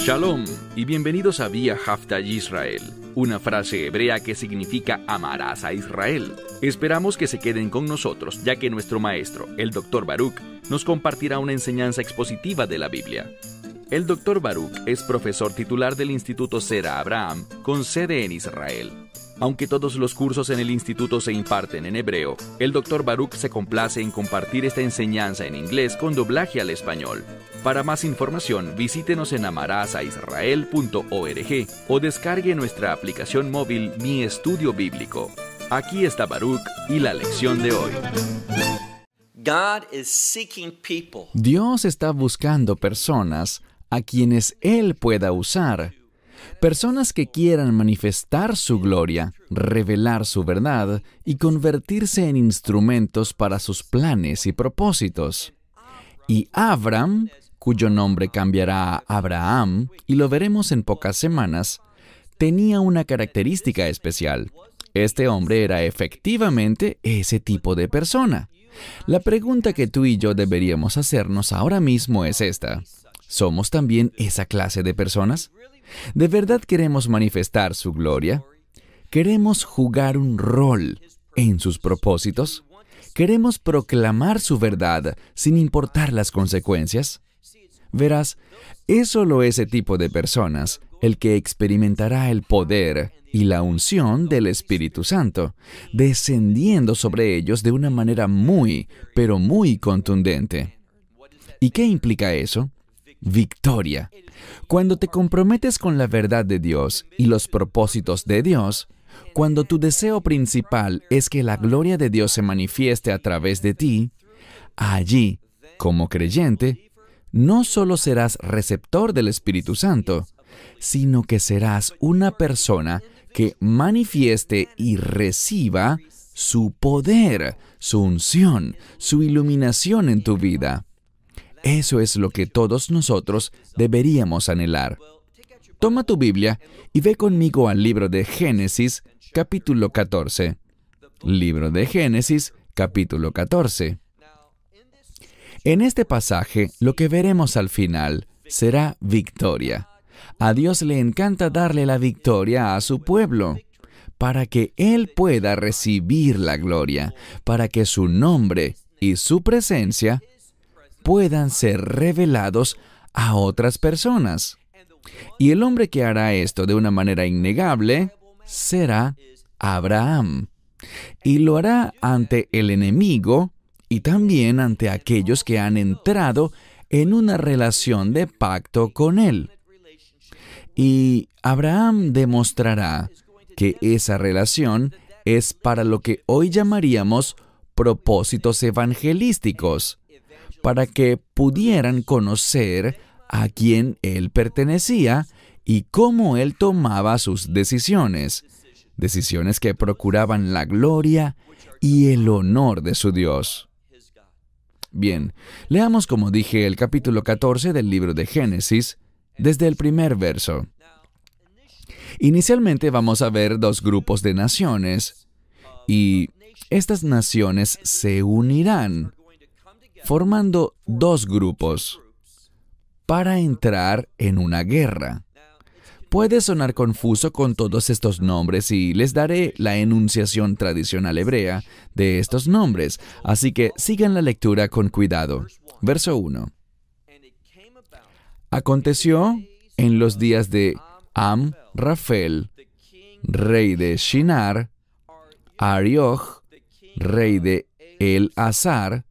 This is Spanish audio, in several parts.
Shalom y bienvenidos a Vía Hafta Yisrael, una frase hebrea que significa amarás a Israel. Esperamos que se queden con nosotros, ya que nuestro maestro, el Dr. Baruch, nos compartirá una enseñanza expositiva de la Biblia. El Dr. Baruch es profesor titular del Instituto Zera Abraham, con sede en Israel. Aunque todos los cursos en el instituto se imparten en hebreo, el Dr. Baruch se complace en compartir esta enseñanza en inglés con doblaje al español. Para más información, visítenos en amarasaisrael.org o descargue nuestra aplicación móvil Mi Estudio Bíblico. Aquí está Baruch y la lección de hoy. Dios está buscando personas a quienes Él pueda usar. Personas que quieran manifestar su gloria, revelar su verdad y convertirse en instrumentos para sus planes y propósitos. Y Abram, cuyo nombre cambiará a Abraham, y lo veremos en pocas semanas, tenía una característica especial. Este hombre era efectivamente ese tipo de persona. La pregunta que tú y yo deberíamos hacernos ahora mismo es esta: ¿somos también esa clase de personas? ¿De verdad queremos manifestar su gloria? ¿Queremos jugar un rol en sus propósitos? ¿Queremos proclamar su verdad sin importar las consecuencias? Verás, es solo ese tipo de personas el que experimentará el poder y la unción del Espíritu Santo, descendiendo sobre ellos de una manera muy, pero muy contundente. ¿Y qué implica eso? Victoria. Cuando te comprometes con la verdad de Dios y los propósitos de Dios, cuando tu deseo principal es que la gloria de Dios se manifieste a través de ti, allí, como creyente, no solo serás receptor del Espíritu Santo, sino que serás una persona que manifieste y reciba su poder, su unción, su iluminación en tu vida. Eso es lo que todos nosotros deberíamos anhelar. Toma tu Biblia y ve conmigo al libro de Génesis, capítulo 14. Libro de Génesis, capítulo 14. En este pasaje, lo que veremos al final será victoria. A Dios le encanta darle la victoria a su pueblo, para que Él pueda recibir la gloria, para que su nombre y su presencia puedan ser revelados a otras personas. Y el hombre que hará esto de una manera innegable será Abraham. Y lo hará ante el enemigo y también ante aquellos que han entrado en una relación de pacto con él. Y Abraham demostrará que esa relación es para lo que hoy llamaríamos propósitos evangelísticos, para que pudieran conocer a quién él pertenecía y cómo él tomaba sus decisiones que procuraban la gloria y el honor de su Dios. Bien, leamos, como dije, el capítulo 14 del libro de Génesis, desde el primer verso. Inicialmente vamos a ver dos grupos de naciones, y estas naciones se unirán, formando dos grupos, para entrar en una guerra. Puede sonar confuso con todos estos nombres y les daré la enunciación tradicional hebrea de estos nombres, así que sigan la lectura con cuidado. Verso 1. Aconteció en los días de Am-Rafel, rey de Shinar, Arioch, rey de El-Azar,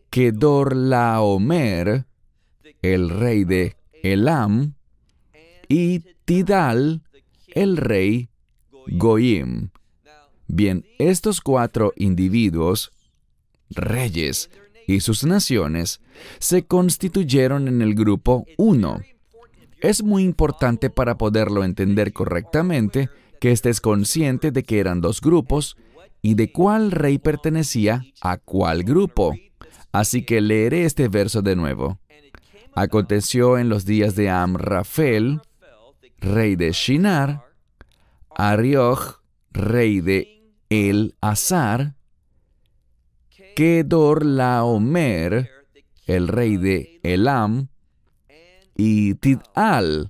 Kedorlaomer, el rey de Elam, y Tidal, el rey Goyim. Bien, estos cuatro individuos, reyes y sus naciones, se constituyeron en el grupo 1. Es muy importante para poderlo entender correctamente que estés consciente de que eran dos grupos y de cuál rey pertenecía a cuál grupo. Así que leeré este verso de nuevo. Aconteció en los días de Am-Rafel, rey de Shinar, Arioch, rey de El-Azar, Kedorlaomer, el rey de Elam, y Tidal,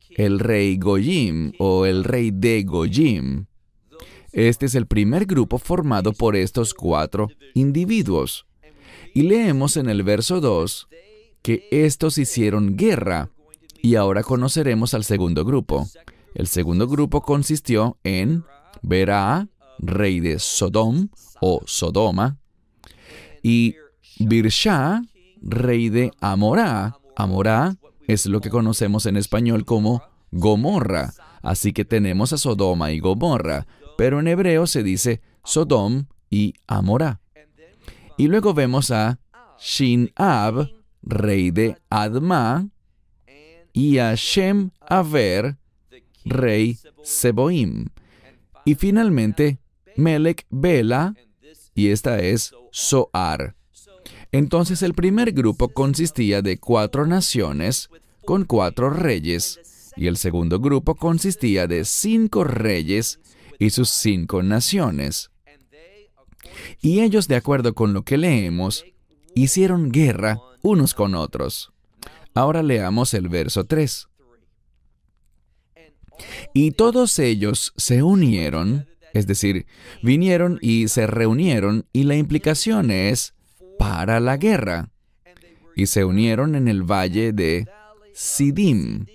el rey Goyim o el rey de Goyim. Este es el primer grupo formado por estos 4 individuos. Y leemos en el verso 2 que estos hicieron guerra. Y ahora conoceremos al segundo grupo. El segundo grupo consistió en Berá, rey de Sodom o Sodoma, y Birsha, rey de Amorá. Amorá es lo que conocemos en español como Gomorra. Así que tenemos a Sodoma y Gomorra, pero en hebreo se dice Sodom y Amorá. Y luego vemos a Shinab, rey de Adma, y a Shem Aver, rey Seboim. Y finalmente, Melech Bela, y esta es Zoar. Entonces el primer grupo consistía de 4 naciones con 4 reyes, y el segundo grupo consistía de 5 reyes y sus 5 naciones. Y ellos, de acuerdo con lo que leemos, hicieron guerra unos con otros. Ahora leamos el verso 3. Y todos ellos se unieron, es decir, vinieron y se reunieron, y la implicación es para la guerra. Y se unieron en el valle de Sidim.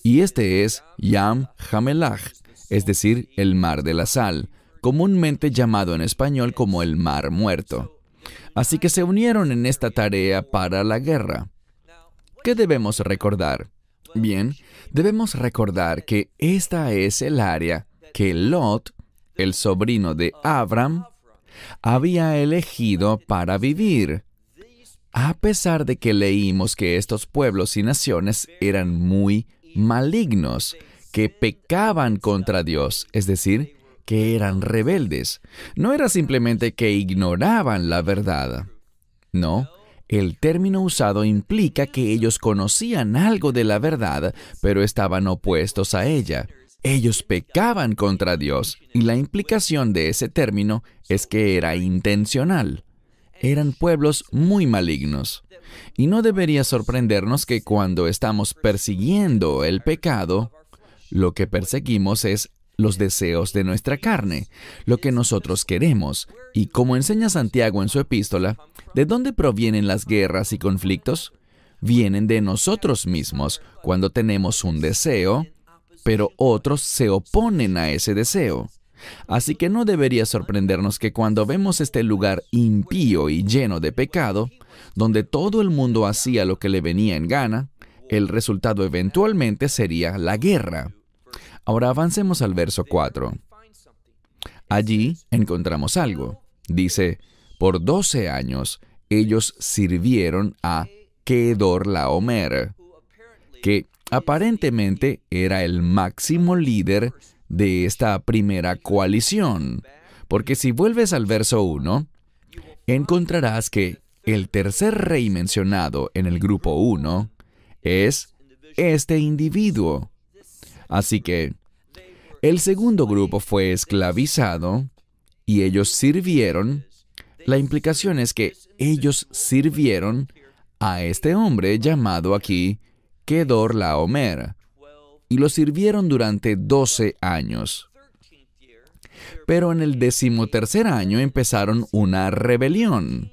Y este es Yam Hamelach, es decir, el mar de la sal, comúnmente llamado en español como el mar muerto. Así que se unieron en esta tarea para la guerra. ¿Qué debemos recordar? Bien, debemos recordar que esta es el área que Lot, el sobrino de Abram, había elegido para vivir. A pesar de que leímos que estos pueblos y naciones eran muy malignos, que pecaban contra Dios, es decir, que eran rebeldes. No era simplemente que ignoraban la verdad. No, el término usado implica que ellos conocían algo de la verdad, pero estaban opuestos a ella. Ellos pecaban contra Dios, y la implicación de ese término es que era intencional. Eran pueblos muy malignos. Y no debería sorprendernos que cuando estamos persiguiendo el pecado, lo que perseguimos es los deseos de nuestra carne, lo que nosotros queremos. Y como enseña Santiago en su epístola, ¿de dónde provienen las guerras y conflictos? Vienen de nosotros mismos, cuando tenemos un deseo, pero otros se oponen a ese deseo. Así que no debería sorprendernos que cuando vemos este lugar impío y lleno de pecado, donde todo el mundo hacía lo que le venía en gana, el resultado eventualmente sería la guerra. Ahora avancemos al verso 4. Allí encontramos algo. Dice, por 12 años ellos sirvieron a Kedorlaomer, que aparentemente era el máximo líder de esta primera coalición. Porque si vuelves al verso 1, encontrarás que el tercer rey mencionado en el grupo 1 es este individuo. Así que el segundo grupo fue esclavizado y ellos sirvieron. La implicación es que ellos sirvieron a este hombre llamado aquí Kedorlaomer, y lo sirvieron durante 12 años. Pero en el 13º año empezaron una rebelión.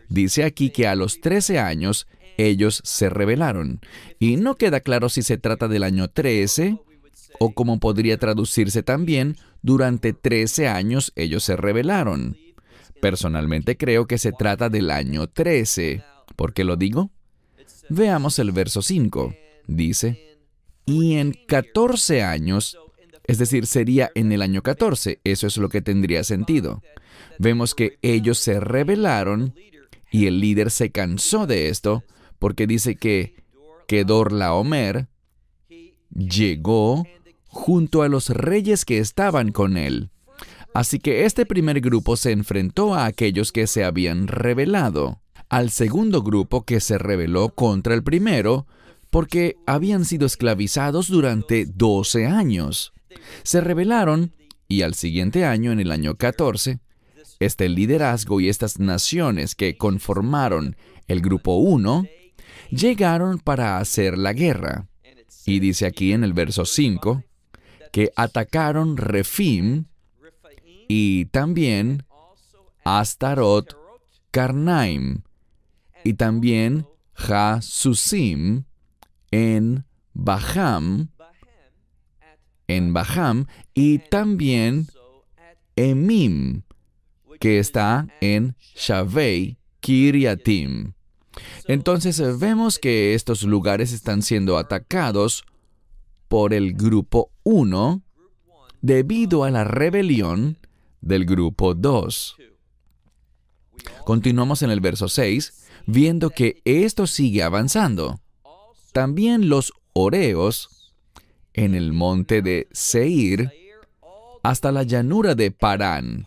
Dice aquí que a los 13 años ellos se rebelaron, y no queda claro si se trata del año 13, o como podría traducirse también, durante 13 años ellos se rebelaron. Personalmente creo que se trata del año 13. ¿Por qué lo digo? Veamos el verso 5. Dice, y en 14 años, es decir, sería en el año 14, eso es lo que tendría sentido. Vemos que ellos se rebelaron y el líder se cansó de esto, porque dice que Kedorlaomer llegó junto a los reyes que estaban con él. Así que este primer grupo se enfrentó a aquellos que se habían rebelado, al segundo grupo que se rebeló contra el primero, porque habían sido esclavizados durante 12 años. Se rebelaron, y al siguiente año, en el año 14, este liderazgo y estas naciones que conformaron el grupo 1, llegaron para hacer la guerra. Y dice aquí en el verso 5 que atacaron Refim y también Astarot Karnaim y también Jasusim en Baham y también Emim, que está en Shavei Kiriatim. Entonces vemos que estos lugares están siendo atacados por el grupo 1 debido a la rebelión del grupo 2. Continuamos en el verso 6, viendo que esto sigue avanzando. También los Horeos en el monte de Seir hasta la llanura de Parán,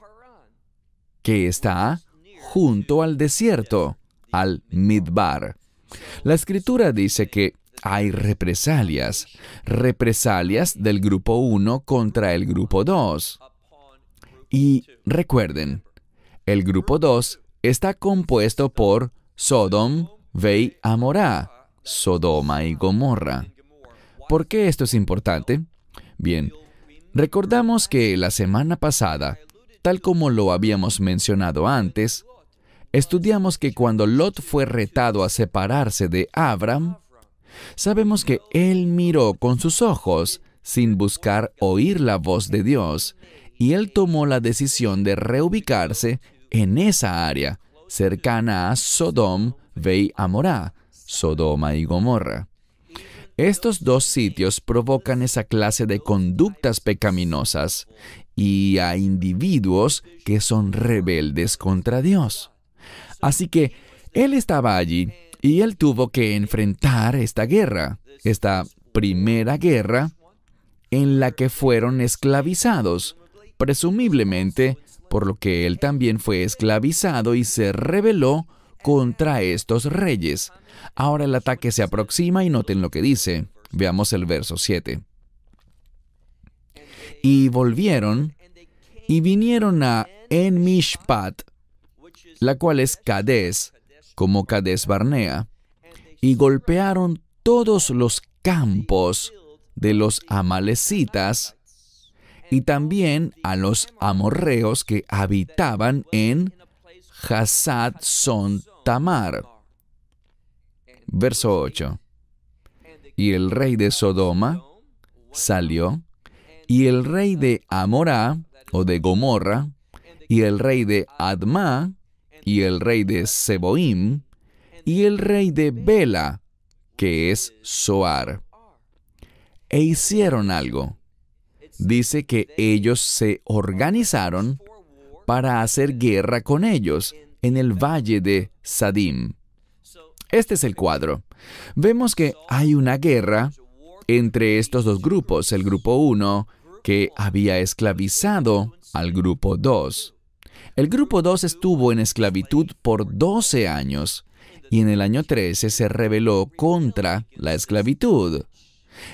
que está junto al desierto, al Midbar. La Escritura dice que hay represalias del grupo 1 contra el grupo 2. Y recuerden, el grupo 2 está compuesto por Sodom ve Amorá, Sodoma y Gomorra. ¿Por qué esto es importante? Bien, recordamos que la semana pasada, tal como lo habíamos mencionado antes, estudiamos que cuando Lot fue retado a separarse de Abram, sabemos que él miró con sus ojos sin buscar oír la voz de Dios, y él tomó la decisión de reubicarse en esa área, cercana a Sodom ve Amorá, Sodoma y Gomorra. Estos dos sitios provocan esa clase de conductas pecaminosas y a individuos que son rebeldes contra Dios. Así que él estaba allí y él tuvo que enfrentar esta guerra, esta primera guerra en la que fueron esclavizados, presumiblemente por lo que él también fue esclavizado y se rebeló contra estos reyes. Ahora el ataque se aproxima y noten lo que dice. Veamos el verso 7. Y volvieron y vinieron a En Mishpat, la cual es Cades, como Cades Barnea, y golpearon todos los campos de los amalecitas y también a los amorreos que habitaban en Hasad Son Tamar. Verso 8. Y el rey de Sodoma salió, y el rey de Amorá, o de Gomorra, y el rey de Adma, y el rey de Seboim, y el rey de Bela, que es Zoar. E hicieron algo. Dice que ellos se organizaron para hacer guerra con ellos en el valle de Sadim. Este es el cuadro. Vemos que hay una guerra entre estos dos grupos, el grupo 1, que había esclavizado al grupo 2. El grupo 2 estuvo en esclavitud por 12 años y en el año 13 se rebeló contra la esclavitud.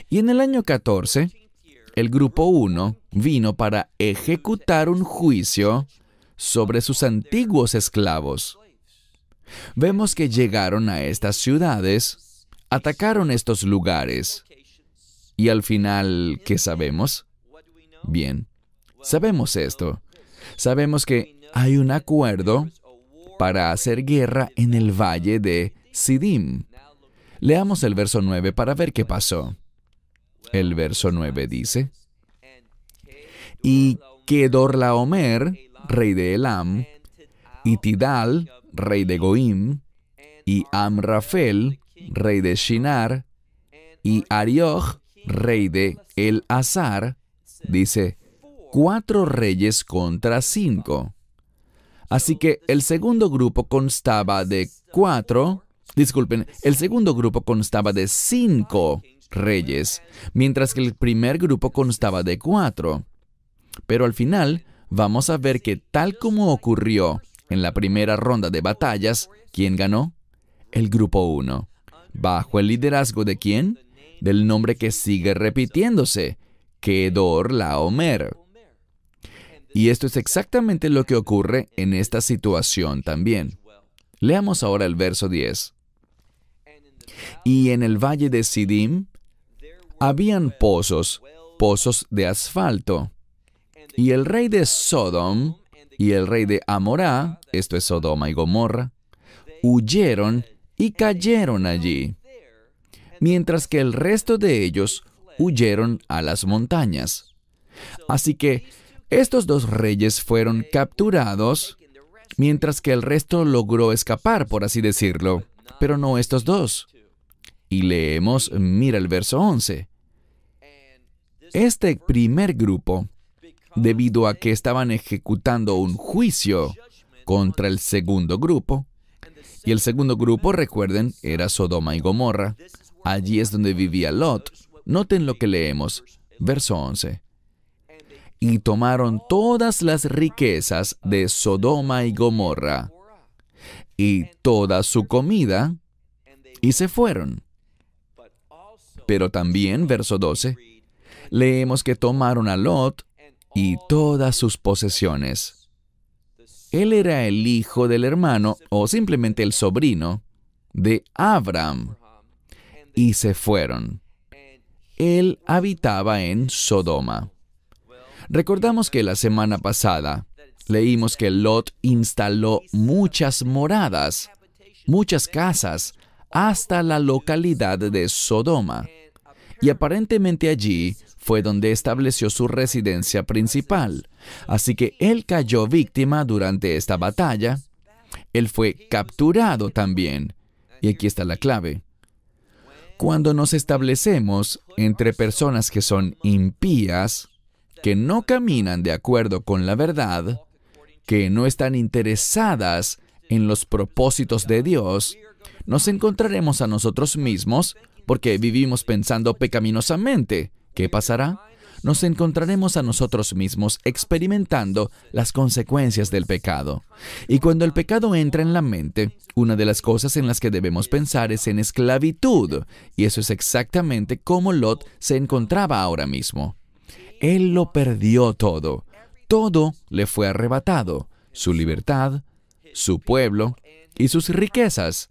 Y en el año 14, el grupo 1 vino para ejecutar un juicio sobre sus antiguos esclavos. Vemos que llegaron a estas ciudades, atacaron estos lugares. Y al final, ¿qué sabemos? Bien, sabemos esto. Sabemos que hay un acuerdo para hacer guerra en el valle de Sidim. Leamos el verso 9 para ver qué pasó. El verso 9 dice: Y Kedorlaomer, rey de Elam, y Tidal, rey de Goim, y Amrafel, rey de Shinar, y Arioch, rey de El-Azar, dice, 4 reyes contra 5. Así que el segundo grupo constaba de 5 reyes, mientras que el primer grupo constaba de 4. Pero al final, vamos a ver que tal como ocurrió en la primera ronda de batallas, ¿quién ganó? El grupo 1. ¿Bajo el liderazgo de quién? Del nombre que sigue repitiéndose, Kedorlaomer. Y esto es exactamente lo que ocurre en esta situación también. Leamos ahora el verso 10. Y en el valle de Sidim habían pozos de asfalto. Y el rey de Sodom y el rey de Amorá, esto es Sodoma y Gomorra, huyeron y cayeron allí, mientras que el resto de ellos huyeron a las montañas. Así que estos dos reyes fueron capturados, mientras que el resto logró escapar, por así decirlo, pero no estos dos. Y leemos, mira el verso 11. Este primer grupo, debido a que estaban ejecutando un juicio contra el segundo grupo, y el segundo grupo, recuerden, era Sodoma y Gomorra. Allí es donde vivía Lot. Noten lo que leemos, verso 11. Y tomaron todas las riquezas de Sodoma y Gomorra, y toda su comida, y se fueron. Pero también, verso 12, leemos que tomaron a Lot y todas sus posesiones. Él era el hijo del hermano, o simplemente el sobrino, de Abram, y se fueron. Él habitaba en Sodoma. Recordamos que la semana pasada leímos que Lot instaló muchas moradas, muchas casas, hasta la localidad de Sodoma. Y aparentemente allí fue donde estableció su residencia principal. Así que él cayó víctima durante esta batalla. Él fue capturado también. Y aquí está la clave. Cuando nos establecemos entre personas que son impías, que no caminan de acuerdo con la verdad, que no están interesadas en los propósitos de Dios, nos encontraremos a nosotros mismos porque vivimos pensando pecaminosamente. ¿Qué pasará? Nos encontraremos a nosotros mismos experimentando las consecuencias del pecado. Y cuando el pecado entra en la mente, una de las cosas en las que debemos pensar es en esclavitud. Y eso es exactamente como Lot se encontraba ahora mismo. Él lo perdió todo. Todo le fue arrebatado. Su libertad, su pueblo y sus riquezas.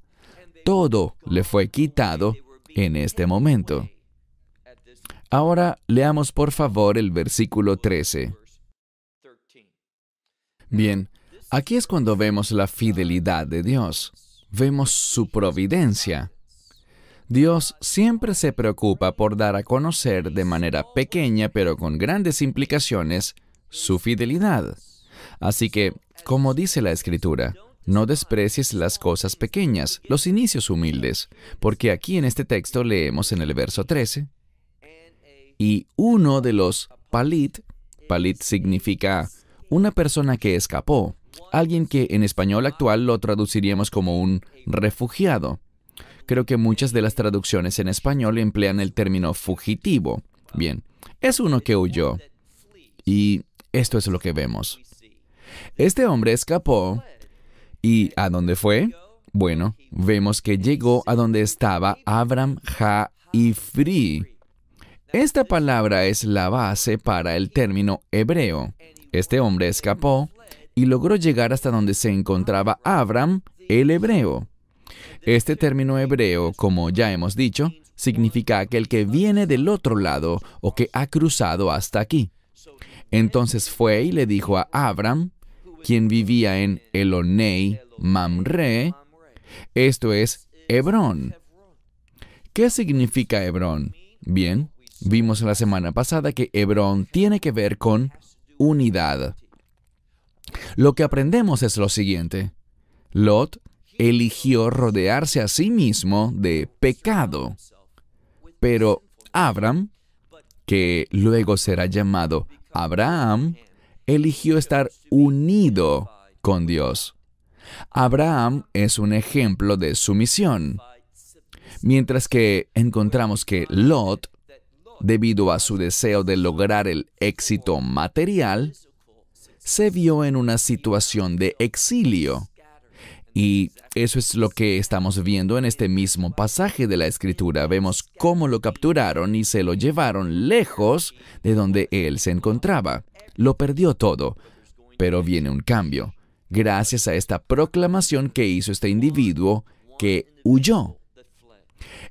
Todo le fue quitado en este momento. Ahora leamos por favor el versículo 13. Bien, aquí es cuando vemos la fidelidad de Dios. Vemos su providencia. Dios siempre se preocupa por dar a conocer de manera pequeña, pero con grandes implicaciones, su fidelidad. Así que, como dice la Escritura, no desprecies las cosas pequeñas, los inicios humildes, porque aquí en este texto leemos en el verso 13, y uno de los palit significa una persona que escapó, alguien que en español actual lo traduciríamos como un refugiado. Creo que muchas de las traducciones en español emplean el término fugitivo. Bien, es uno que huyó. Y esto es lo que vemos. Este hombre escapó. ¿Y a dónde fue? Bueno, vemos que llegó a donde estaba Abram Ha-Ifri. Esta palabra es la base para el término hebreo. Este hombre escapó y logró llegar hasta donde se encontraba Abram, el hebreo. Este término hebreo, como ya hemos dicho, significa aquel que viene del otro lado o que ha cruzado hasta aquí. Entonces fue y le dijo a Abram, quien vivía en Elonei Mamre, esto es Hebrón. ¿Qué significa Hebrón? Bien, vimos la semana pasada que Hebrón tiene que ver con unidad. Lo que aprendemos es lo siguiente. Lot eligió rodearse a sí mismo de pecado. Pero Abram, que luego será llamado Abraham, eligió estar unido con Dios. Abraham es un ejemplo de sumisión, mientras que encontramos que Lot, debido a su deseo de lograr el éxito material, se vio en una situación de exilio. Y eso es lo que estamos viendo en este mismo pasaje de la Escritura. Vemos cómo lo capturaron y se lo llevaron lejos de donde él se encontraba. Lo perdió todo, pero viene un cambio, gracias a esta proclamación que hizo este individuo que huyó.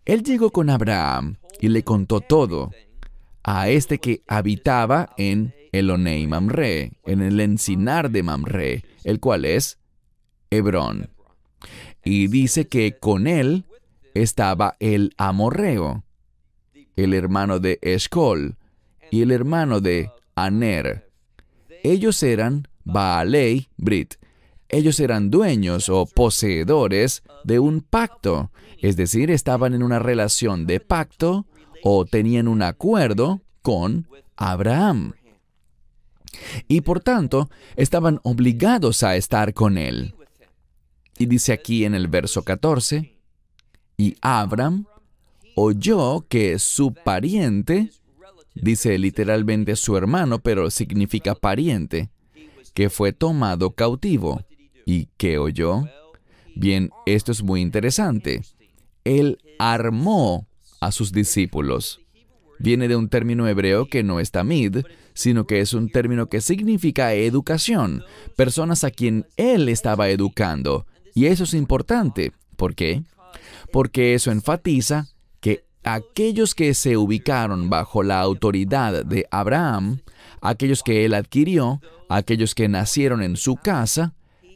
Él llegó con Abraham y le contó todo a este que habitaba en Elonei Mamre, en el encinar de Mamre, el cual es Hebrón. Y dice que con él estaba el amorreo, el hermano de Escol y el hermano de Aner. Ellos eran Baalei Brit. Ellos eran dueños o poseedores de un pacto, es decir, estaban en una relación de pacto o tenían un acuerdo con Abraham. Y por tanto, estaban obligados a estar con él. Y dice aquí en el verso 14, y Abraham oyó que su pariente, dice literalmente su hermano, pero significa pariente, que fue tomado cautivo. ¿Y qué oyó? Bien, esto es muy interesante. Él armó a sus discípulos. Viene de un término hebreo que no es tamid, sino que es un término que significa educación, personas a quien él estaba educando. Y eso es importante. ¿Por qué? Porque eso enfatiza que aquellos que se ubicaron bajo la autoridad de Abraham, aquellos que él adquirió, aquellos que nacieron en su casa,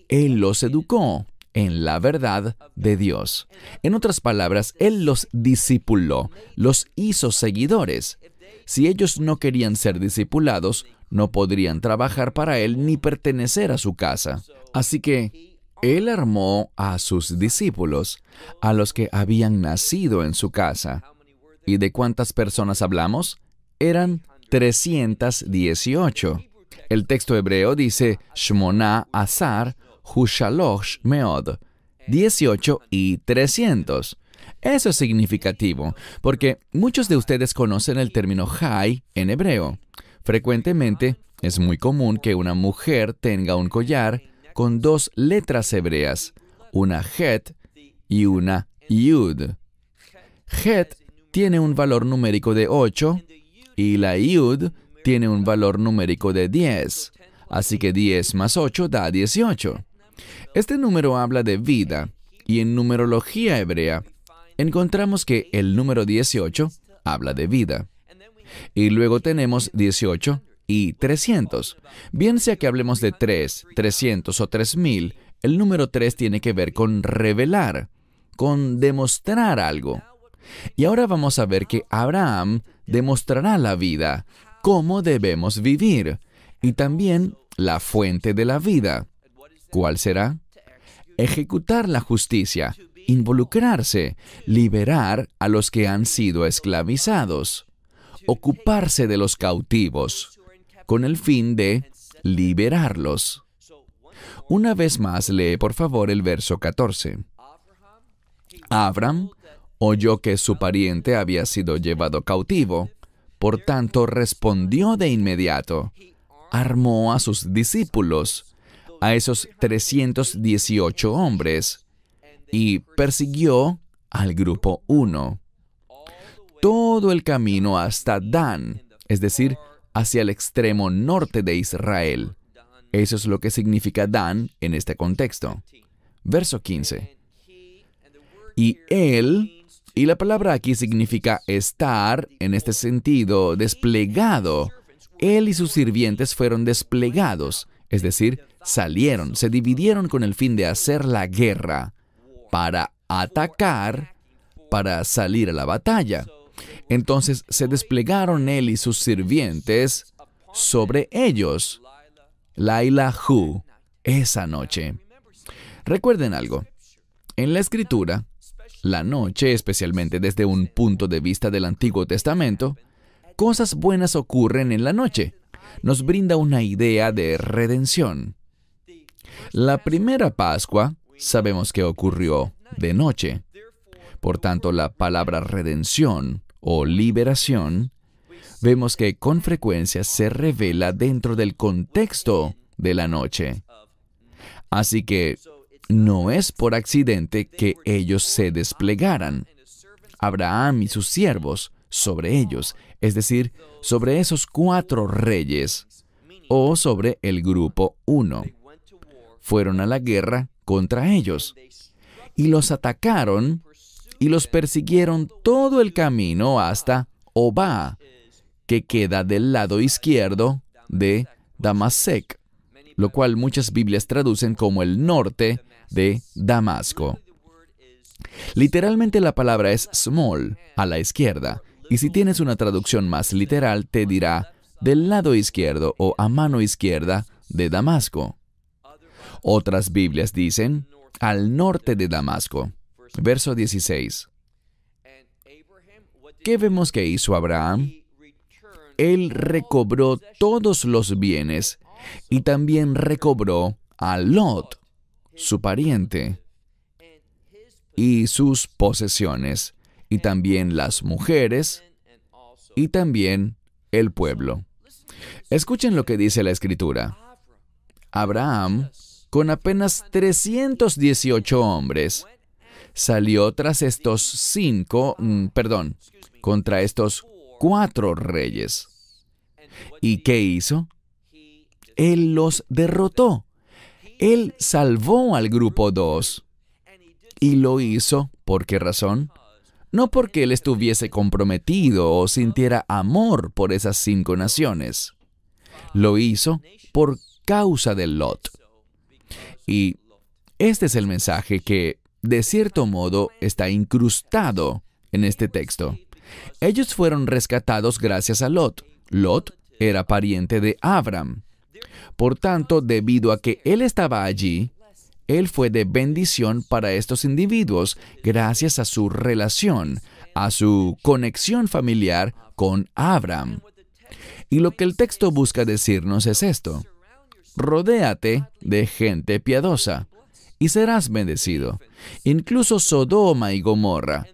él los educó en la verdad de Dios. En otras palabras, él los discipuló, los hizo seguidores. Si ellos no querían ser discipulados, no podrían trabajar para él ni pertenecer a su casa. Así que él armó a sus discípulos, a los que habían nacido en su casa. ¿Y de cuántas personas hablamos? Eran 318. El texto hebreo dice Shmona Azar Hushalosh Meod, 18 y 300. Eso es significativo, porque muchos de ustedes conocen el término Jai en hebreo. Frecuentemente, es muy común que una mujer tenga un collar con dos letras hebreas, una Het y una Yud. Het tiene un valor numérico de 8 y la Yud tiene un valor numérico de 10. Así que 10 más 8 da 18. Este número habla de vida, y en numerología hebrea encontramos que el número 18 habla de vida. Y luego tenemos 18 y 300. Bien sea que hablemos de 3, 300 o 3000, el número 3 tiene que ver con revelar, con demostrar algo. Y ahora vamos a ver que Abraham demostrará la vida, cómo debemos vivir, y también la fuente de la vida. ¿Cuál será? Ejecutar la justicia, involucrarse, liberar a los que han sido esclavizados, ocuparse de los cautivos, con el fin de liberarlos. Una vez más, lee por favor el verso 14. Abraham oyó que su pariente había sido llevado cautivo, por tanto respondió de inmediato, armó a sus discípulos, a esos 318 hombres, y persiguió al grupo 1. Todo el camino hasta Dan, es decir, hacia el extremo norte de Israel. Eso es lo que significa Dan en este contexto. Verso 15. Y él, y la palabra aquí significa estar, en este sentido, desplegado. Él y sus sirvientes fueron desplegados, es decir, salieron, se dividieron con el fin de hacer la guerra, para atacar, para salir a la batalla. Entonces se desplegaron él y sus sirvientes sobre ellos, Lailahu, esa noche. Recuerden algo, en la Escritura, la noche, especialmente desde un punto de vista del Antiguo Testamento, cosas buenas ocurren en la noche. Nos brinda una idea de redención. La primera Pascua sabemos que ocurrió de noche. Por tanto, la palabra redención o liberación, vemos que con frecuencia se revela dentro del contexto de la noche. Así que no es por accidente que ellos se desplegaran. Abraham y sus siervos sobre ellos, es decir, sobre esos 4 reyes, o sobre el grupo 1. Fueron a la guerra contra ellos, y los atacaron y los persiguieron todo el camino hasta Obá, que queda del lado izquierdo de Damasec, lo cual muchas Biblias traducen como el norte de Damasco. Literalmente la palabra es small, a la izquierda, y si tienes una traducción más literal te dirá del lado izquierdo o a mano izquierda de Damasco. Otras Biblias dicen al norte de Damasco. Verso 16. ¿Qué vemos que hizo Abraham? Él recobró todos los bienes y también recobró a Lot, su pariente, y sus posesiones, y también las mujeres, y también el pueblo. Escuchen lo que dice la Escritura. Abraham, con apenas 318 hombres, salió tras contra estos 4 reyes. ¿Y qué hizo? Él los derrotó. Él salvó al grupo 2. ¿Y lo hizo por qué razón? No porque él estuviese comprometido o sintiera amor por esas 5 naciones. Lo hizo por causa de Lot. Y este es el mensaje que, de cierto modo, está incrustado en este texto. Ellos fueron rescatados gracias a Lot. Lot era pariente de Abram. Por tanto, debido a que él estaba allí, él fue de bendición para estos individuos gracias a su relación, a su conexión familiar con Abram. Y lo que el texto busca decirnos es esto: rodéate de gente piadosa y serás bendecido. Incluso Sodoma y Gomorra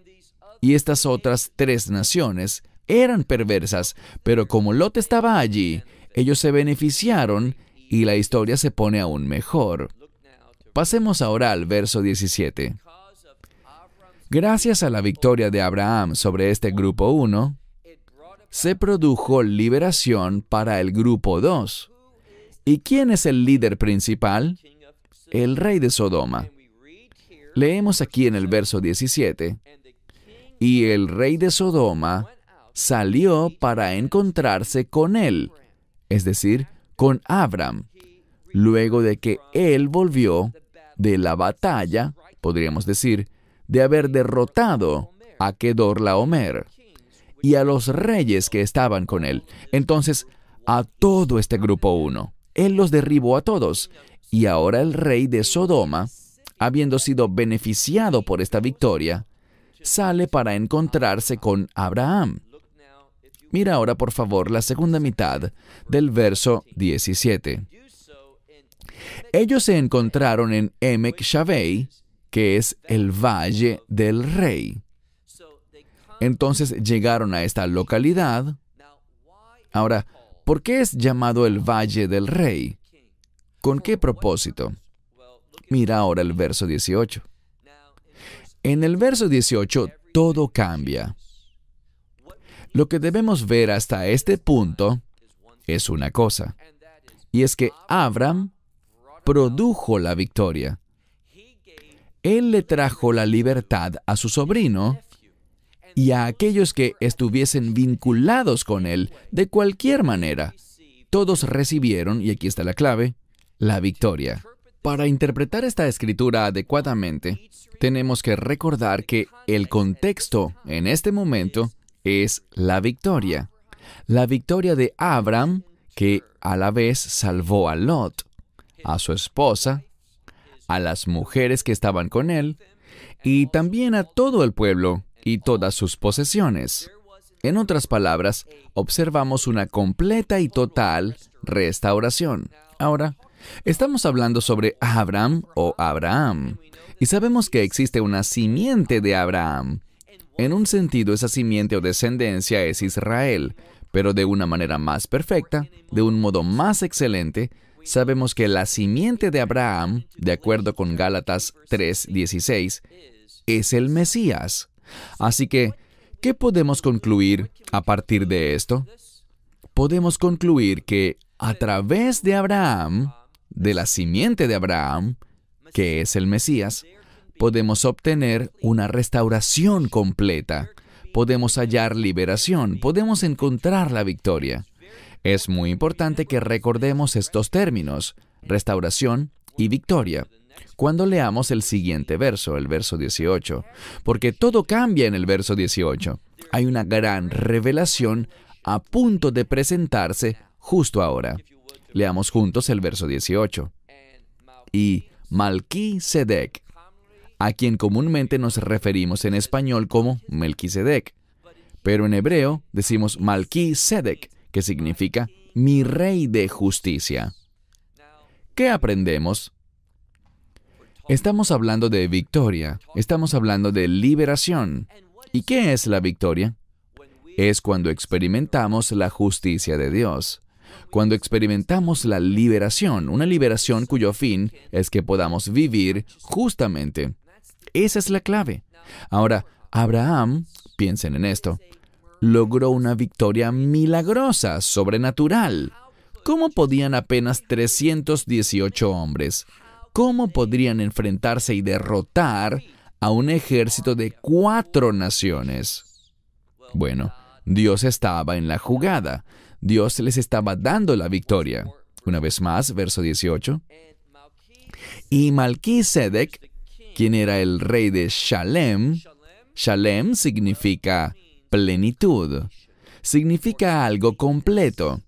y estas otras 3 naciones eran perversas, pero como Lot estaba allí, ellos se beneficiaron y la historia se pone aún mejor. Pasemos ahora al verso 17. Gracias a la victoria de Abraham sobre este grupo 1, se produjo liberación para el grupo 2. ¿Y quién es el líder principal? El rey de Sodoma. Leemos aquí en el verso 17. Y el rey de Sodoma salió para encontrarse con él, es decir, con Abram, luego de que él volvió de la batalla, podríamos decir, de haber derrotado a Kedorlaomer y a los reyes que estaban con él. Entonces, a todo este grupo 1, él los derribó a todos, y ahora el rey de Sodoma, habiendo sido beneficiado por esta victoria, sale para encontrarse con Abraham. Mira ahora, por favor, la segunda mitad del verso 17. Ellos se encontraron en Emek Shavei, que es el Valle del Rey. Entonces llegaron a esta localidad. Ahora, ¿por qué es llamado el Valle del Rey? ¿Con qué propósito? Mira ahora el verso 18. En el verso 18 todo cambia. Lo que debemos ver hasta este punto es una cosa, y es que Abram produjo la victoria. Él le trajo la libertad a su sobrino y a aquellos que estuviesen vinculados con él de cualquier manera. Todos recibieron, y aquí está la clave, la victoria. Para interpretar esta escritura adecuadamente, tenemos que recordar que el contexto en este momento es la victoria. La victoria de Abram, que a la vez salvó a Lot, a su esposa, a las mujeres que estaban con él, y también a todo el pueblo y todas sus posesiones. En otras palabras, observamos una completa y total restauración. Ahora, estamos hablando sobre Abram o Abraham, y sabemos que existe una simiente de Abraham. En un sentido, esa simiente o descendencia es Israel, pero de una manera más perfecta, de un modo más excelente, sabemos que la simiente de Abraham, de acuerdo con Gálatas 3:16, es el Mesías. Así que, ¿qué podemos concluir a partir de esto? Podemos concluir que a través de Abraham, de la simiente de Abraham, que es el Mesías, podemos obtener una restauración completa. Podemos hallar liberación, podemos encontrar la victoria. Es muy importante que recordemos estos términos, restauración y victoria, cuando leamos el siguiente verso, el verso 18, porque todo cambia en el verso 18. Hay una gran revelación a punto de presentarse justo ahora. Leamos juntos el verso 18. Y Malquisedec, a quien comúnmente nos referimos en español como Melquisedec, pero en hebreo decimos Malquisedec, que significa mi rey de justicia. ¿Qué aprendemos? Estamos hablando de victoria, estamos hablando de liberación. ¿Y qué es la victoria? Es cuando experimentamos la justicia de Dios, cuando experimentamos la liberación, una liberación cuyo fin es que podamos vivir justamente. Esa es la clave. Ahora, Abraham, piensen en esto, logró una victoria milagrosa, sobrenatural. ¿Cómo podían apenas 318 hombres? ¿Cómo podrían enfrentarse y derrotar a un ejército de 4 naciones? Bueno, Dios estaba en la jugada. Dios les estaba dando la victoria. Una vez más, verso 18. Y Malquisedec, quien era el rey de Shalem, Shalem significa plenitud, significa algo completo.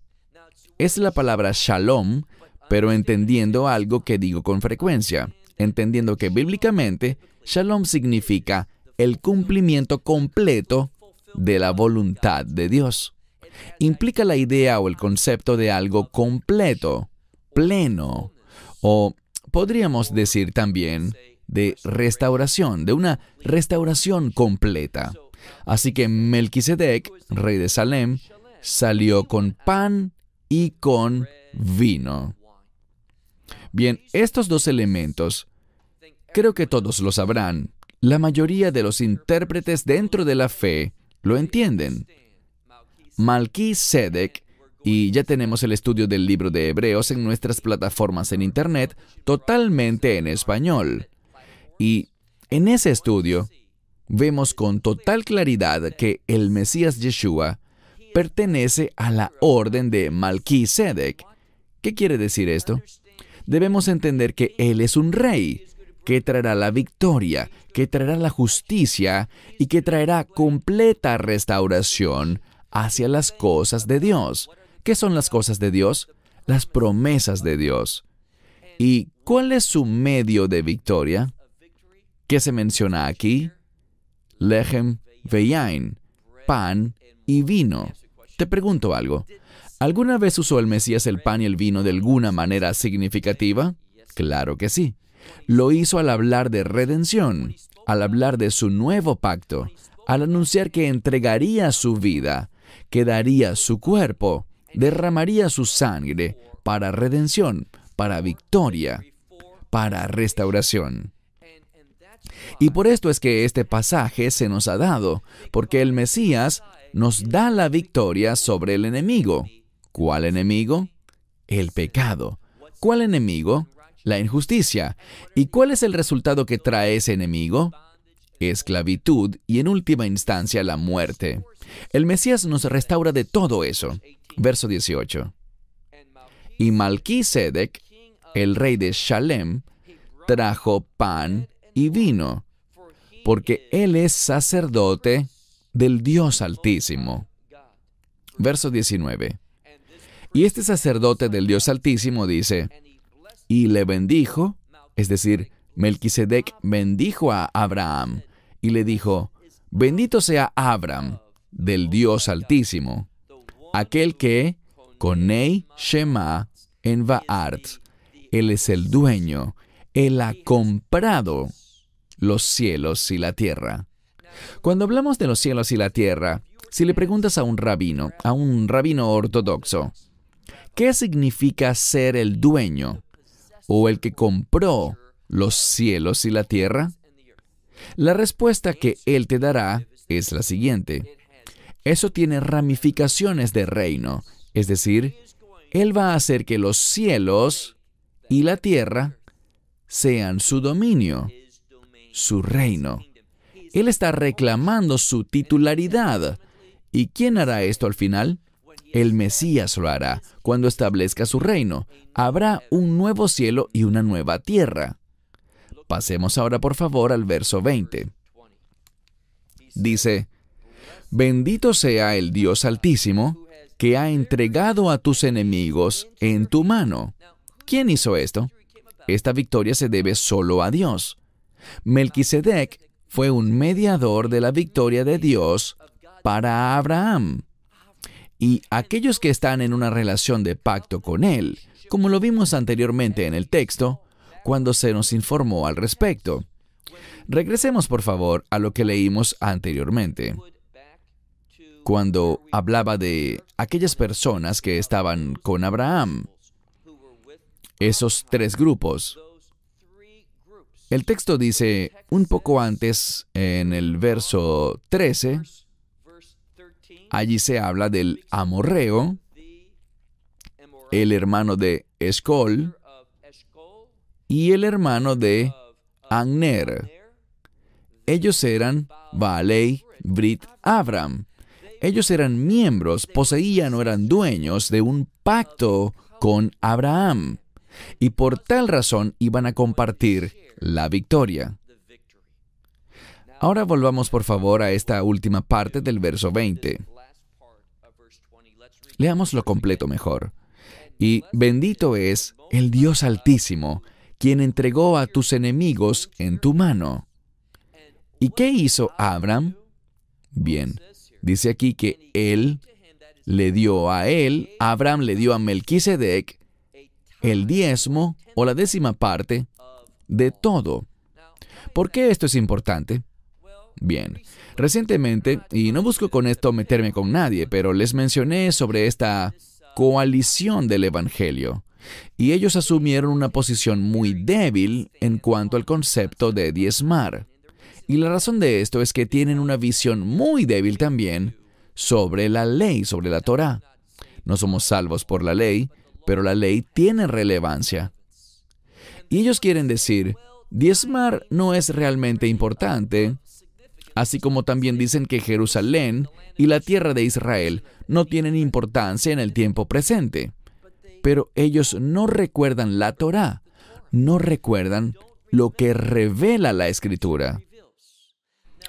Es la palabra shalom, pero entendiendo algo que digo con frecuencia, entendiendo que bíblicamente shalom significa el cumplimiento completo de la voluntad de Dios. Implica la idea o el concepto de algo completo, pleno, o podríamos decir también de restauración, de una restauración completa. Así que Melquisedec, rey de Salem, salió con pan y con vino. Bien, estos dos elementos, creo que todos lo sabrán. La mayoría de los intérpretes dentro de la fe lo entienden. Malquisedec, y ya tenemos el estudio del libro de Hebreos en nuestras plataformas en Internet, totalmente en español. Y en ese estudio, vemos con total claridad que el Mesías Yeshua pertenece a la orden de Malquisedec. ¿Qué quiere decir esto? Debemos entender que Él es un rey, que traerá la victoria, que traerá la justicia y que traerá completa restauración hacia las cosas de Dios. ¿Qué son las cosas de Dios? Las promesas de Dios. ¿Y cuál es su medio de victoria? ¿Qué se menciona aquí? Lechem veyain, pan y vino. Te pregunto algo. ¿Alguna vez usó el Mesías el pan y el vino de alguna manera significativa? Claro que sí. Lo hizo al hablar de redención, al hablar de su nuevo pacto, al anunciar que entregaría su vida, que daría su cuerpo, derramaría su sangre para redención, para victoria, para restauración. Y por esto es que este pasaje se nos ha dado, porque el Mesías nos da la victoria sobre el enemigo. ¿Cuál enemigo? El pecado. ¿Cuál enemigo? La injusticia. ¿Y cuál es el resultado que trae ese enemigo? Esclavitud y en última instancia la muerte. El Mesías nos restaura de todo eso. Verso 18. Y Malquisedec, el rey de Shalem, trajo pan y vino, porque él es sacerdote del Dios Altísimo. Verso 19. Y este sacerdote del Dios Altísimo dice, y le bendijo, es decir, Melquisedec bendijo a Abraham, y le dijo, bendito sea Abraham, del Dios Altísimo, aquel que, Konei Shema en Vaart, él es el dueño, él ha comprado los cielos y la tierra. Cuando hablamos de los cielos y la tierra, si le preguntas a un rabino ortodoxo, ¿qué significa ser el dueño o el que compró los cielos y la tierra? La respuesta que él te dará es la siguiente. Eso tiene ramificaciones de reino, es decir, él va a hacer que los cielos y la tierra sean su dominio, su reino. Él está reclamando su titularidad. ¿Y quién hará esto al final? El Mesías lo hará cuando establezca su reino. Habrá un nuevo cielo y una nueva tierra. Pasemos ahora, por favor, al verso 20. Dice, «Bendito sea el Dios Altísimo, que ha entregado a tus enemigos en tu mano». ¿Quién hizo esto? Esta victoria se debe solo a Dios. Melquisedec fue un mediador de la victoria de Dios para Abraham. Y aquellos que están en una relación de pacto con él, como lo vimos anteriormente en el texto, cuando se nos informó al respecto. Regresemos, por favor, a lo que leímos anteriormente, cuando hablaba de aquellas personas que estaban con Abraham. Esos tres grupos. El texto dice, un poco antes, en el verso 13, allí se habla del amorreo, el hermano de Escol y el hermano de Agner. Ellos eran Baalei, Brit, Abram. Ellos eran miembros, poseían o eran dueños de un pacto con Abraham. Y por tal razón iban a compartir la victoria. Ahora volvamos por favor a esta última parte del verso 20. Leámoslo completo mejor. Y bendito es el Dios Altísimo, quien entregó a tus enemigos en tu mano. ¿Y qué hizo Abram? Bien, dice aquí que Abraham le dio a Melquisedec el diezmo o la 10ª parte de todo. ¿Por qué esto es importante? Bien, recientemente, y no busco con esto meterme con nadie, pero les mencioné sobre esta coalición del Evangelio, y ellos asumieron una posición muy débil en cuanto al concepto de diezmar. Y la razón de esto es que tienen una visión muy débil también sobre la ley, sobre la Torá. No somos salvos por la ley, pero la ley tiene relevancia. Y ellos quieren decir, diezmar no es realmente importante, así como también dicen que Jerusalén y la tierra de Israel no tienen importancia en el tiempo presente. Pero ellos no recuerdan la Torá, no recuerdan lo que revela la Escritura.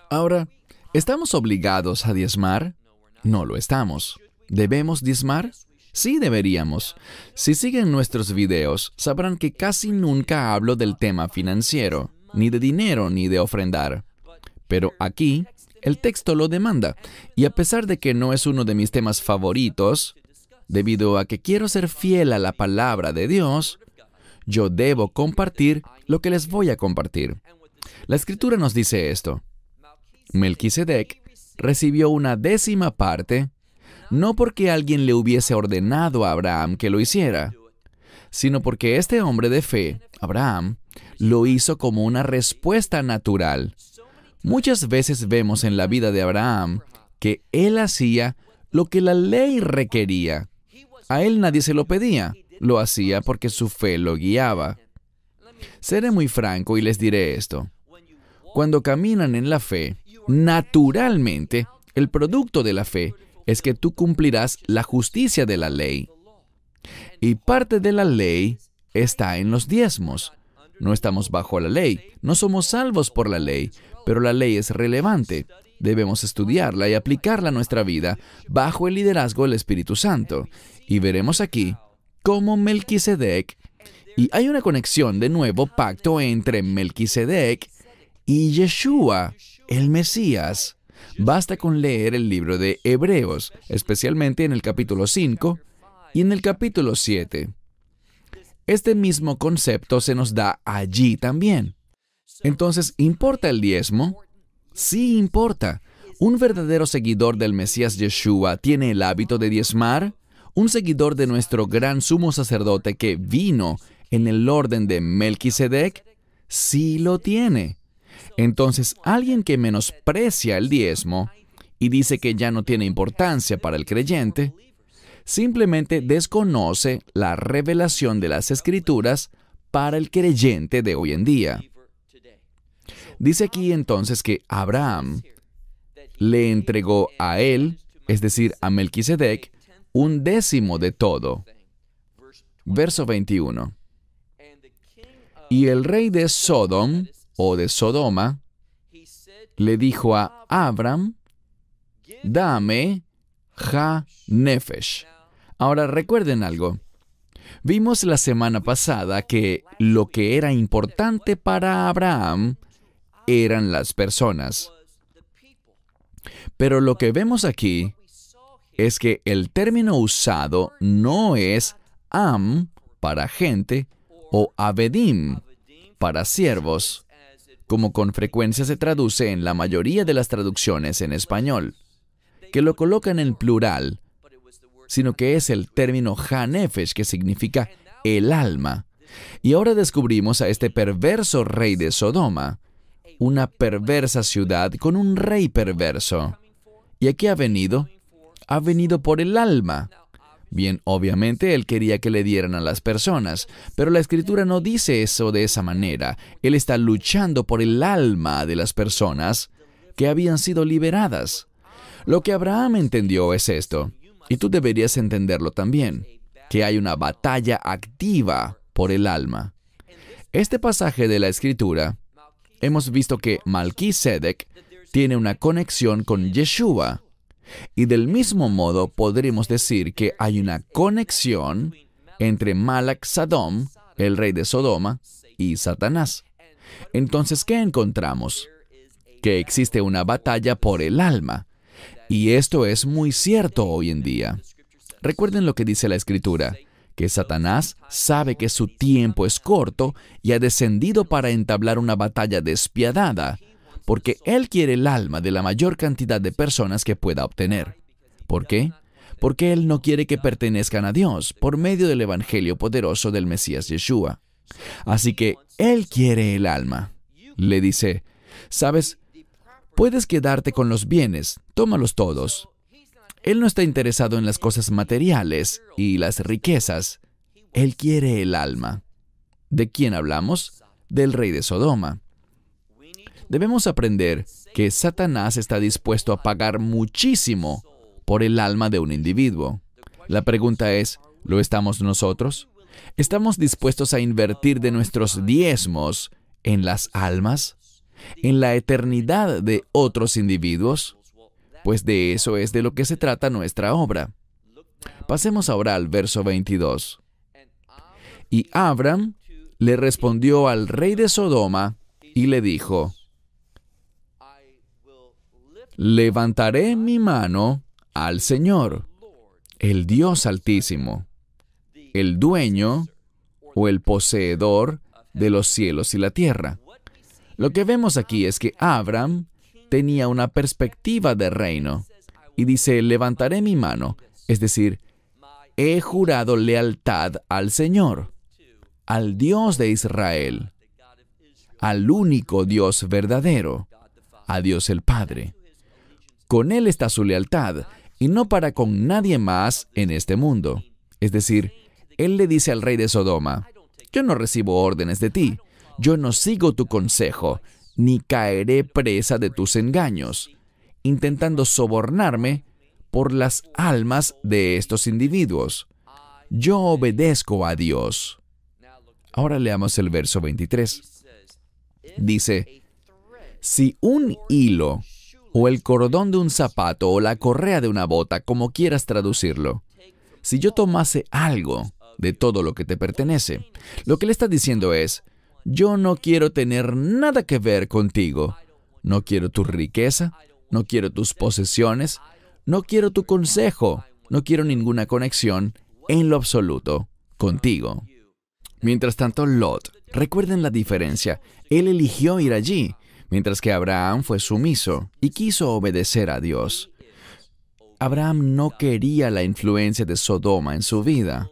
Ahora, ¿estamos obligados a diezmar? No lo estamos. ¿Debemos diezmar? Sí, deberíamos. Si siguen nuestros videos, sabrán que casi nunca hablo del tema financiero, ni de dinero, ni de ofrendar. Pero aquí, el texto lo demanda, y a pesar de que no es uno de mis temas favoritos, debido a que quiero ser fiel a la palabra de Dios, yo debo compartir lo que les voy a compartir. La Escritura nos dice esto. Melquisedec recibió una 10ª parte, no porque alguien le hubiese ordenado a Abraham que lo hiciera, sino porque este hombre de fe, Abraham, lo hizo como una respuesta natural. Muchas veces vemos en la vida de Abraham que él hacía lo que la ley requería. A él nadie se lo pedía, lo hacía porque su fe lo guiaba. Seré muy franco y les diré esto. Cuando caminan en la fe, naturalmente, el producto de la fe es que tú cumplirás la justicia de la ley. Y parte de la ley está en los diezmos. No estamos bajo la ley, no somos salvos por la ley, pero la ley es relevante. Debemos estudiarla y aplicarla a nuestra vida bajo el liderazgo del Espíritu Santo. Y veremos aquí cómo Melquisedec, y hay una conexión de nuevo pacto entre Melquisedec y Yeshua, el Mesías. Basta con leer el libro de Hebreos, especialmente en el capítulo 5 y en el capítulo 7. Este mismo concepto se nos da allí también. Entonces, ¿importa el diezmo? Sí importa. ¿Un verdadero seguidor del Mesías Yeshua tiene el hábito de diezmar? ¿Un seguidor de nuestro gran sumo sacerdote que vino en el orden de Melquisedec? Sí lo tiene. Entonces, alguien que menosprecia el diezmo y dice que ya no tiene importancia para el creyente, simplemente desconoce la revelación de las Escrituras para el creyente de hoy en día. Dice aquí entonces que Abraham le entregó a él, es decir, a Melquisedec, 1/10 de todo. Verso 21. Y el rey de Sodom, o de Sodoma, le dijo a Abram, dame ha-nefesh. Ahora recuerden algo. Vimos la semana pasada que lo que era importante para Abraham eran las personas. Pero lo que vemos aquí es que el término usado no es am para gente o abedim para siervos, como con frecuencia se traduce en la mayoría de las traducciones en español, que lo colocan en plural, sino que es el término ha-nefesh, que significa el alma. Y ahora descubrimos a este perverso rey de Sodoma, una perversa ciudad con un rey perverso. ¿Y a qué ha venido? Ha venido por el alma. Bien, obviamente él quería que le dieran a las personas, pero la Escritura no dice eso de esa manera. Él está luchando por el alma de las personas que habían sido liberadas. Lo que Abraham entendió es esto, y tú deberías entenderlo también, que hay una batalla activa por el alma. Este pasaje de la Escritura, hemos visto que Melquisedec tiene una conexión con Yeshua, y del mismo modo podríamos decir que hay una conexión entre Malach Sadom, el rey de Sodoma, y Satanás. Entonces, ¿qué encontramos? Que existe una batalla por el alma. Y esto es muy cierto hoy en día. Recuerden lo que dice la Escritura, que Satanás sabe que su tiempo es corto y ha descendido para entablar una batalla despiadada, porque él quiere el alma de la mayor cantidad de personas que pueda obtener. ¿Por qué? Porque él no quiere que pertenezcan a Dios por medio del evangelio poderoso del Mesías Yeshua. Así que él quiere el alma. Le dice, ¿sabes? Puedes quedarte con los bienes, tómalos todos. Él no está interesado en las cosas materiales y las riquezas. Él quiere el alma. ¿De quién hablamos? Del rey de Sodoma. Debemos aprender que Satanás está dispuesto a pagar muchísimo por el alma de un individuo. La pregunta es, ¿lo estamos nosotros? ¿Estamos dispuestos a invertir de nuestros diezmos en las almas? ¿En la eternidad de otros individuos? Pues de eso es de lo que se trata nuestra obra. Pasemos ahora al verso 22. Y Abram le respondió al rey de Sodoma y le dijo, levantaré mi mano al Señor, el Dios Altísimo, el dueño o el poseedor de los cielos y la tierra. Lo que vemos aquí es que Abram tenía una perspectiva de reino y dice, levantaré mi mano, es decir, he jurado lealtad al Señor, al Dios de Israel, al único Dios verdadero, a Dios el Padre. Con Él está su lealtad, y no para con nadie más en este mundo. Es decir, Él le dice al rey de Sodoma, yo no recibo órdenes de ti, yo no sigo tu consejo, ni caeré presa de tus engaños, intentando sobornarme por las almas de estos individuos. Yo obedezco a Dios. Ahora leamos el verso 23. Dice, si un hilo o el cordón de un zapato o la correa de una bota, como quieras traducirlo, si yo tomase algo de todo lo que te pertenece, lo que le está diciendo es, yo no quiero tener nada que ver contigo. No quiero tu riqueza, no quiero tus posesiones, no quiero tu consejo, no quiero ninguna conexión en lo absoluto contigo. Mientras tanto, Lot, recuerden la diferencia, él eligió ir allí, mientras que Abraham fue sumiso y quiso obedecer a Dios. Abraham no quería la influencia de Sodoma en su vida.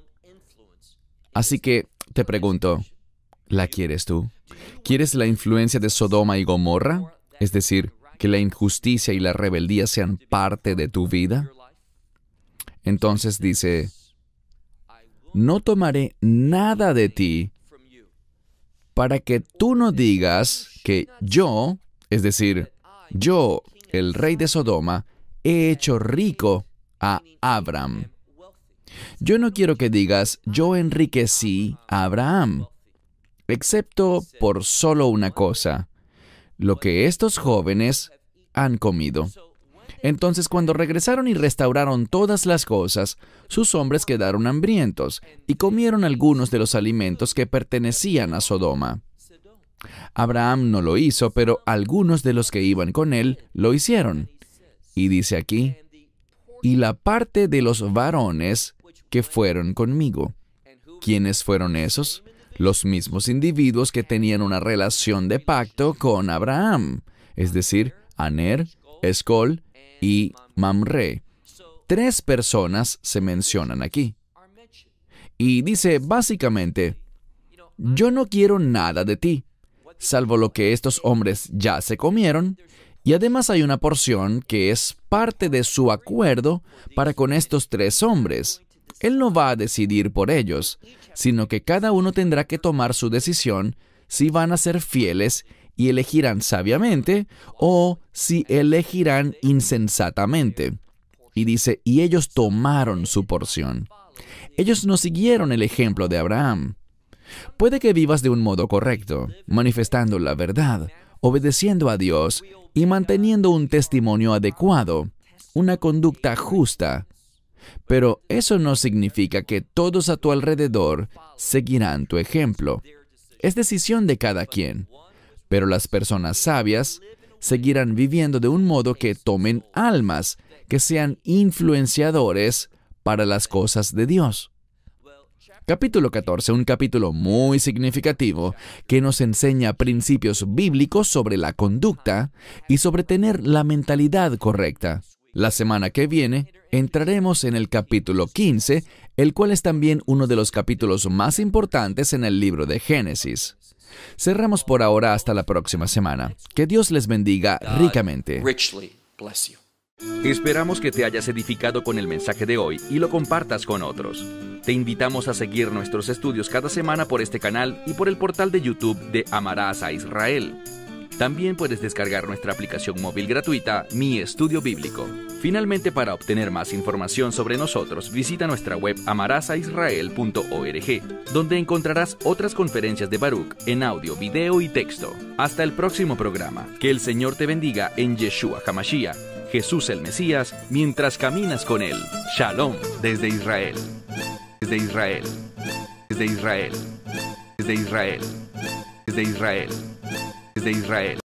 Así que, te pregunto, ¿la quieres tú? ¿Quieres la influencia de Sodoma y Gomorra? Es decir, que la injusticia y la rebeldía sean parte de tu vida. Entonces dice, no tomaré nada de ti para que tú no digas que yo, es decir, yo, el rey de Sodoma, he hecho rico a Abraham. Yo no quiero que digas, yo enriquecí a Abraham, excepto por solo una cosa, lo que estos jóvenes han comido. Entonces, cuando regresaron y restauraron todas las cosas, sus hombres quedaron hambrientos y comieron algunos de los alimentos que pertenecían a Sodoma. Abraham no lo hizo, pero algunos de los que iban con él lo hicieron. Y dice aquí, y la parte de los varones que fueron conmigo. ¿Quiénes fueron esos? Los mismos individuos que tenían una relación de pacto con Abraham, es decir, Aner, Escol y Mamre. 3 personas se mencionan aquí. Y dice básicamente, yo no quiero nada de ti, salvo lo que estos hombres ya se comieron, y además hay una porción que es parte de su acuerdo para con estos 3 hombres. Él no va a decidir por ellos, sino que cada uno tendrá que tomar su decisión si van a ser fieles y elegirán sabiamente o si elegirán insensatamente. Y dice, y ellos tomaron su porción. Ellos no siguieron el ejemplo de Abraham. Puede que vivas de un modo correcto, manifestando la verdad, obedeciendo a Dios y manteniendo un testimonio adecuado, una conducta justa. Pero eso no significa que todos a tu alrededor seguirán tu ejemplo. Es decisión de cada quien. Pero las personas sabias seguirán viviendo de un modo que tomen almas, que sean influenciadores para las cosas de Dios. Capítulo 14, un capítulo muy significativo que nos enseña principios bíblicos sobre la conducta y sobre tener la mentalidad correcta. La semana que viene entraremos en el capítulo 15, el cual es también uno de los capítulos más importantes en el libro de Génesis. Cerramos por ahora hasta la próxima semana. Que Dios les bendiga ricamente. Esperamos que te hayas edificado con el mensaje de hoy y lo compartas con otros. Te invitamos a seguir nuestros estudios cada semana por este canal y por el portal de YouTube de Amarás a Israel. También puedes descargar nuestra aplicación móvil gratuita, Mi Estudio Bíblico. Finalmente, para obtener más información sobre nosotros, visita nuestra web amarasaisrael.org, donde encontrarás otras conferencias de Baruch en audio, video y texto. Hasta el próximo programa. Que el Señor te bendiga en Yeshua HaMashiach, Jesús el Mesías, mientras caminas con Él. Shalom desde Israel. Desde Israel. Desde Israel. Desde Israel. Desde Israel. Desde Israel.